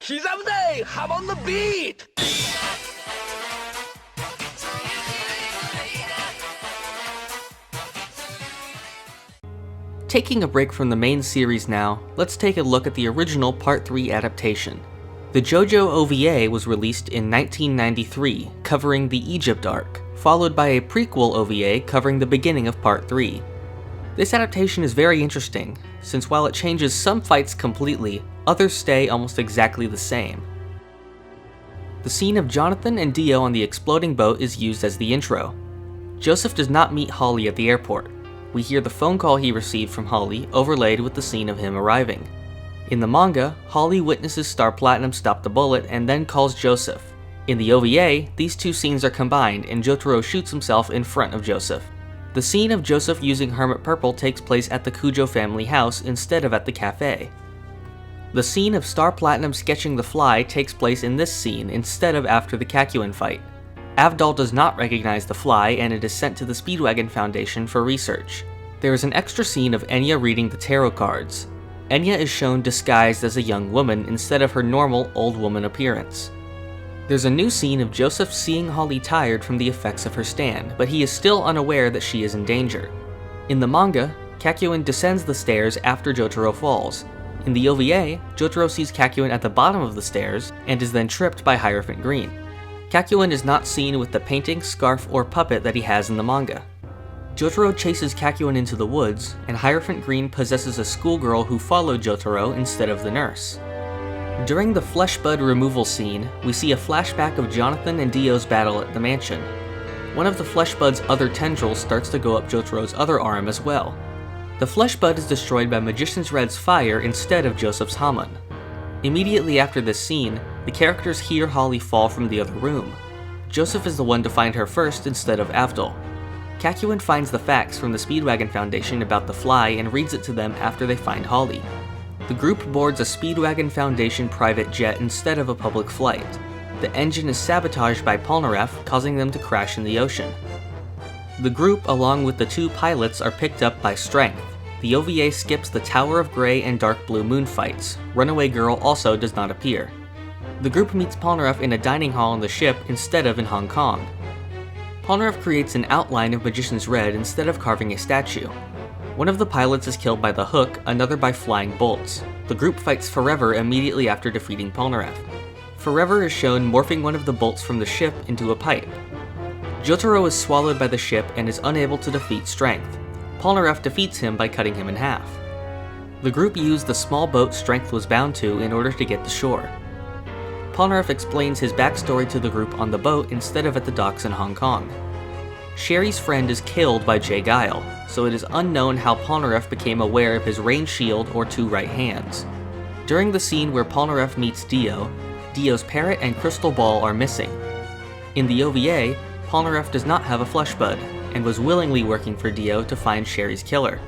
기자부대 Hamon the beat! Taking a break from the main series now, let's take a look at the original Part 3 adaptation. The JoJo OVA was released in 1993, covering the Egypt arc, followed by a prequel OVA covering the beginning of Part 3. This adaptation is very interesting, since while it changes some fights completely, others stay almost exactly the same. The scene of Jonathan and Dio on the exploding boat is used as the intro. Joseph does not meet Holly at the airport. We hear the phone call he received from Holly overlaid with the scene of him arriving. In the manga, Holly witnesses Star Platinum stop the bullet and then calls Joseph. In the OVA, these two scenes are combined and Jotaro shoots himself in front of Joseph. The scene of Joseph using Hermit Purple takes place at the Kujo family house instead of at the cafe. The scene of Star Platinum sketching the fly takes place in this scene instead of after the Kakyoin fight. Avdol does not recognize the fly and it is sent to the Speedwagon Foundation for research. There is an extra scene of Enya reading the tarot cards. Enya is shown disguised as a young woman instead of her normal old woman appearance. There's a new scene of Joseph seeing Holly tired from the effects of her stand, but he is still unaware that she is in danger. In the manga, Kakyoin descends the stairs after Jotaro falls. In the OVA, Jotaro sees Kakyoin at the bottom of the stairs and is then tripped by Hierophant Green. Kakyoin is not seen with the painting, scarf, or puppet that he has in the manga. Jotaro chases Kakyoin into the woods, and Hierophant Green possesses a schoolgirl who followed Jotaro instead of the nurse. During the flesh bud removal scene, we see a flashback of Jonathan and Dio's battle at the mansion. One of the flesh bud's other tendrils starts to go up Jotaro's other arm as well. The flesh bud is destroyed by Magician's Red's fire instead of Joseph's Hamon. Immediately after this scene, the characters hear Holly fall from the other room. Joseph is the one to find her first instead of Avdol. Kakyoin finds the facts from the Speedwagon Foundation about the fly and reads it to them after they find Holly. The group boards a Speedwagon Foundation private jet instead of a public flight. The engine is sabotaged by Polnareff, causing them to crash in the ocean. The group, along with the two pilots, are picked up by Strength. The OVA skips the Tower of Grey and Dark Blue Moon fights. Runaway Girl also does not appear. The group meets Polnareff in a dining hall on the ship instead of in Hong Kong. Polnareff creates an outline of Magician's Red instead of carving a statue. One of the pilots is killed by the hook, another by flying bolts. The group fights Forever immediately after defeating Polnareff. Forever is shown morphing one of the bolts from the ship into a pipe. Jotaro is swallowed by the ship and is unable to defeat Strength. Polnareff defeats him by cutting him in half. The group used the small boat Strength was bound to in order to get to shore. Polnareff explains his backstory to the group on the boat instead of at the docks in Hong Kong. Sherry's friend is killed by Jay Guile, so it is unknown how Polnareff became aware of his range shield or two right hands. During the scene where Polnareff meets Dio, Dio's parrot and crystal ball are missing. In the OVA, Polnareff does not have a flesh bud, and was willingly working for Dio to find Sherry's killer.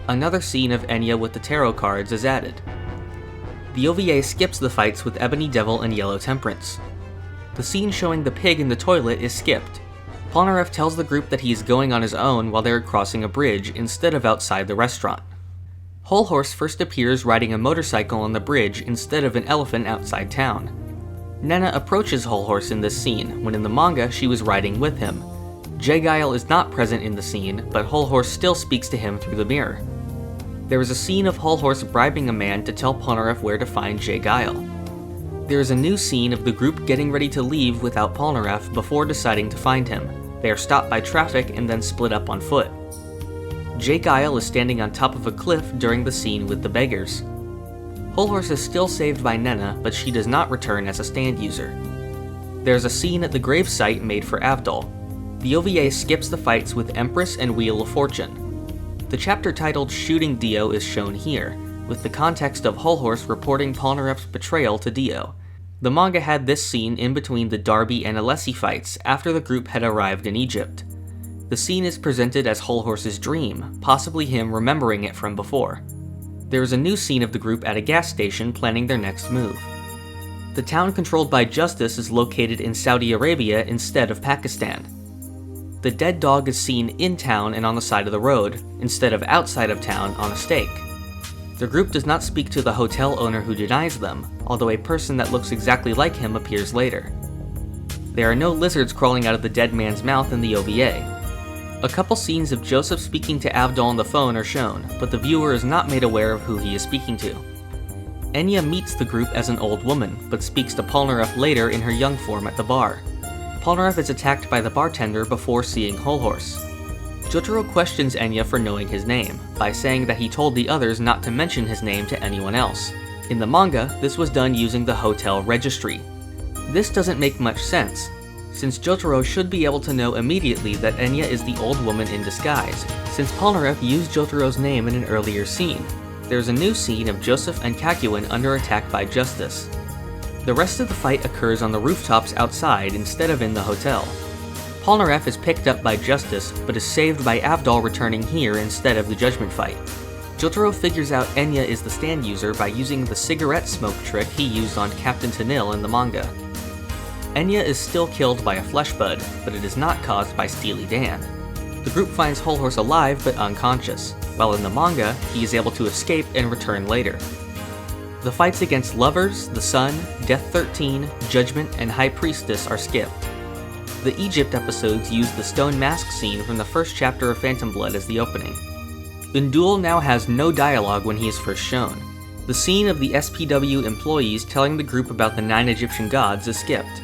Another scene of Enya with the tarot cards is added. The OVA skips the fights with Ebony Devil and Yellow Temperance. The scene showing the pig in the toilet is skipped. Polnareff tells the group that he is going on his own while they are crossing a bridge instead of outside the restaurant. Whole Horse first appears riding a motorcycle on the bridge instead of an elephant outside town. Nena approaches Whole Horse in this scene, when in the manga she was riding with him. Jay Guile is not present in the scene, but Whole Horse still speaks to him through the mirror. There is a scene of Whole Horse bribing a man to tell Polnareff where to find Jay Guile. There is a new scene of the group getting ready to leave without Polnareff before deciding to find him. They are stopped by traffic and then split up on foot. Jay Guile is standing on top of a cliff during the scene with the beggars. Whole Horse is still saved by Nena, but she does not return as a stand user. There is a scene at the gravesite made for Avdol. The OVA skips the fights with Empress and Wheel of Fortune. The chapter titled Shooting Dio is shown here, with the context of Whole Horse reporting Polnareff's betrayal to Dio. The manga had this scene in between the Darby and Alessi fights after the group had arrived in Egypt. The scene is presented as Whole Horse's dream, possibly him remembering it from before. There is a new scene of the group at a gas station planning their next move. The town controlled by Justice is located in Saudi Arabia instead of Pakistan. The dead dog is seen in town and on the side of the road, instead of outside of town on a stake. The group does not speak to the hotel owner who denies them, although a person that looks exactly like him appears later. There are no lizards crawling out of the dead man's mouth in the OVA. A couple scenes of Joseph speaking to Avdol on the phone are shown, but the viewer is not made aware of who he is speaking to. Enya meets the group as an old woman, but speaks to Polnareff later in her young form at the bar. Polnareff is attacked by the bartender before seeing Whole Horse. Jotaro questions Enya for knowing his name, by saying that he told the others not to mention his name to anyone else. In the manga, this was done using the hotel registry. This doesn't make much sense, since Jotaro should be able to know immediately that Enya is the old woman in disguise, since Polnareff used Jotaro's name in an earlier scene. There's a new scene of Joseph and Kakyoin under attack by Justice. The rest of the fight occurs on the rooftops outside instead of in the hotel. Polnareff is picked up by Justice, but is saved by Avdol returning here instead of the Judgment fight. Jotaro figures out Enya is the stand user by using the cigarette smoke trick he used on Captain Tennille in the manga. Enya is still killed by a flesh bud, but it is not caused by Steely Dan. The group finds Whole Horse alive but unconscious, while in the manga, he is able to escape and return later. The fights against Lovers, the Sun, Death 13, Judgment, and High Priestess are skipped. The Egypt episodes use the stone mask scene from the first chapter of Phantom Blood as the opening. Undul now has no dialogue when he is first shown. The scene of the SPW employees telling the group about the 9 Egyptian gods is skipped.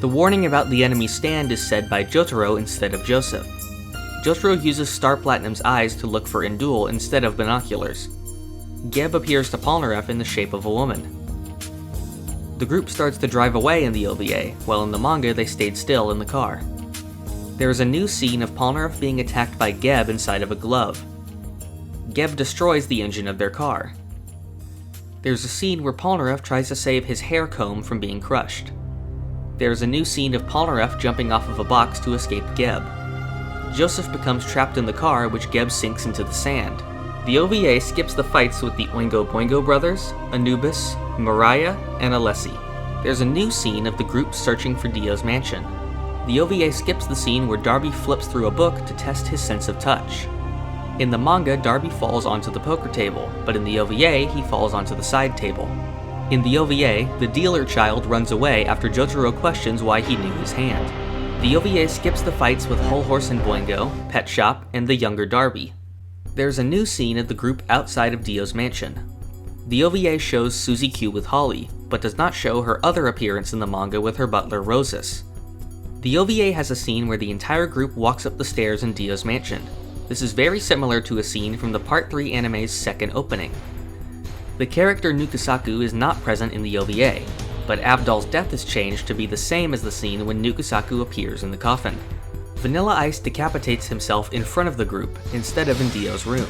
The warning about the enemy stand is said by Jotaro instead of Joseph. Jotaro uses Star Platinum's eyes to look for Undul instead of binoculars. Geb appears to Polnareff in the shape of a woman. The group starts to drive away in the OVA, while in the manga they stayed still in the car. There is a new scene of Polnareff being attacked by Geb inside of a glove. Geb destroys the engine of their car. There's a scene where Polnareff tries to save his hair comb from being crushed. There's a new scene of Polnareff jumping off of a box to escape Geb. Joseph becomes trapped in the car, which Geb sinks into the sand. The OVA skips the fights with the Oingo Boingo brothers, Anubis, Mariah, and Alessi. There's a new scene of the group searching for Dio's mansion. The OVA skips the scene where Darby flips through a book to test his sense of touch. In the manga, Darby falls onto the poker table, but in the OVA, he falls onto the side table. In the OVA, the dealer child runs away after Jotaro questions why he knew his hand. The OVA skips the fights with Whole Horse and Boingo, Pet Shop, and the younger Darby. There's a new scene of the group outside of Dio's mansion. The OVA shows Suzy Q with Holly, but does not show her other appearance in the manga with her butler Rosas. The OVA has a scene where the entire group walks up the stairs in Dio's mansion. This is very similar to a scene from the Part 3 anime's second opening. The character Nukusaku is not present in the OVA, but Avdol's death is changed to be the same as the scene when Nukusaku appears in the coffin. Vanilla Ice decapitates himself in front of the group, instead of in Dio's room.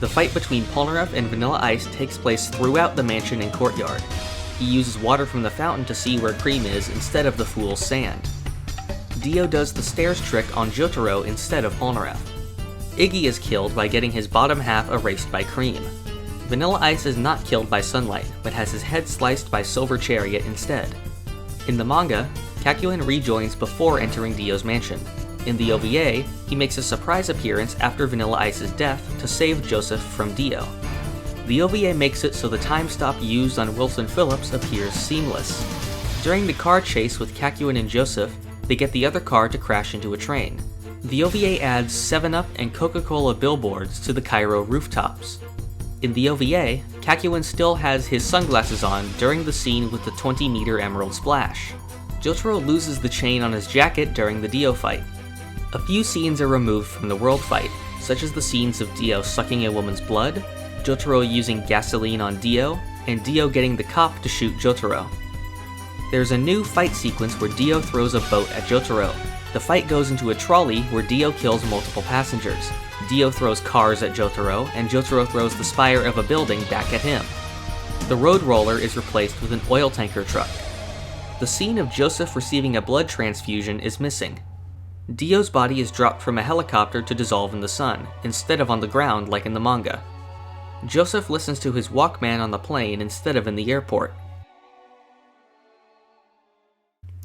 The fight between Polnareff and Vanilla Ice takes place throughout the mansion and courtyard. He uses water from the fountain to see where Cream is instead of the fool's sand. Dio does the stairs trick on Jotaro instead of Polnareff. Iggy is killed by getting his bottom half erased by Cream. Vanilla Ice is not killed by sunlight, but has his head sliced by Silver Chariot instead. In the manga, Kakyoin rejoins before entering Dio's mansion. In the OVA, he makes a surprise appearance after Vanilla Ice's death to save Joseph from Dio. The OVA makes it so the time stop used on Wilson Phillips appears seamless. During the car chase with Kakyoin and Joseph, they get the other car to crash into a train. The OVA adds 7-Up and Coca-Cola billboards to the Cairo rooftops. In the OVA, Kakyoin still has his sunglasses on during the scene with the 20-meter emerald splash. Jotaro loses the chain on his jacket during the Dio fight. A few scenes are removed from the world fight, such as the scenes of Dio sucking a woman's blood, Jotaro using gasoline on Dio, and Dio getting the cop to shoot Jotaro. There's a new fight sequence where Dio throws a boat at Jotaro. The fight goes into a trolley where Dio kills multiple passengers. Dio throws cars at Jotaro, and Jotaro throws the spire of a building back at him. The road roller is replaced with an oil tanker truck. The scene of Joseph receiving a blood transfusion is missing. Dio's body is dropped from a helicopter to dissolve in the sun, instead of on the ground like in the manga. Joseph listens to his Walkman on the plane instead of in the airport.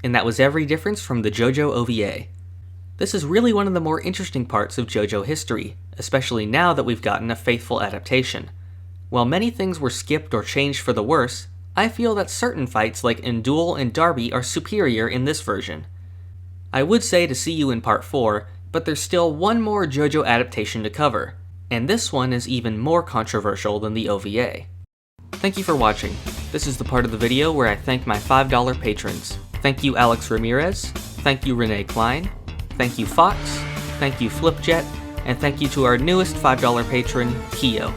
And that was every difference from the JoJo OVA. This is really one of the more interesting parts of JoJo history, especially now that we've gotten a faithful adaptation. While many things were skipped or changed for the worse, I feel that certain fights like in Duel and Derby are superior in this version. I would say to see you in part 4, but there's still one more JoJo adaptation to cover, and this one is even more controversial than the OVA. Thank you for watching. This is the part of the video where I thank my $5 patrons. Thank you Alex Ramirez, thank you Renee Klein, thank you Fox, thank you Flipjet, and thank you to our newest $5 patron, Kyo.